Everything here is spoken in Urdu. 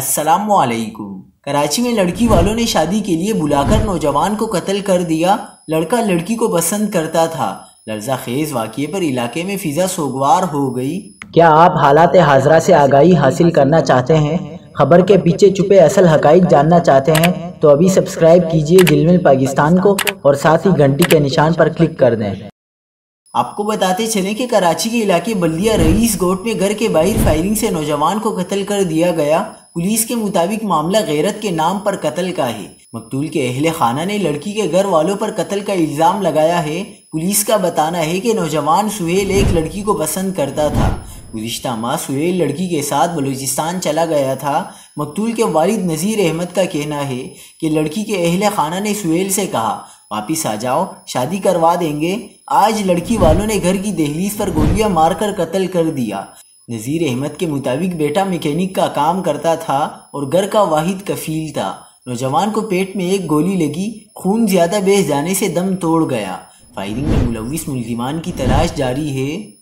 السلام علیکم۔ کراچی میں لڑکی والوں نے شادی کے لیے بلا کر نوجوان کو قتل کر دیا۔ لڑکا لڑکی کو پسند کرتا تھا۔ لرزہ خیز واقعے پر علاقے میں فضا سوگوار ہو گئی۔ کیا آپ حالات حاضرہ سے آگاہی حاصل کرنا چاہتے ہیں؟ خبر کے پیچھے چھپے اصل حقائق جاننا چاہتے ہیں تو ابھی سبسکرائب کیجئے دل مل پاکستان کو اور ساتھ ہی گھنٹی کے نشان پر کلک کر دیں۔ آپ کو بتاتے چلیں کہ کراچی کے علاقے بلدیہ رئیس گوٹ میں گھر کے باہر فائرنگ سے نوجوان کو قتل کر دیا گیا۔ پولیس کے مطابق معاملہ غیرت کے نام پر قتل کا ہے۔ مقتول کے اہل خانہ نے لڑکی کے گھر والوں پر قتل کا الزام لگایا ہے۔ پولیس کا بتانا ہے کہ نوجوان سہیل ایک لڑکی کو پسند کرتا تھا۔ گزشتہ ماہ سہیل لڑکی کے ساتھ بلوچستان چلا گیا تھا۔ مقتول کے والد نذیر احمد کا کہنا ہے کہ لڑکی کے اہل خانہ نے سہیل سے کہا واپس آ جاؤ، شادی کروا دیں گے۔ آج لڑکی والوں نے گھر کی دہلیز پر گولیاں مار کر قتل کر دیا۔ نذیر احمد کے مطابق بیٹا میکینک کا کام کرتا تھا اور گھر کا واحد کفیل تھا۔ نوجوان کو پیٹ میں ایک گولی لگی، خون زیادہ بہہ جانے سے دم توڑ گیا۔ فائرنگ میں ملوث ملزمان کی تلاش جاری ہے۔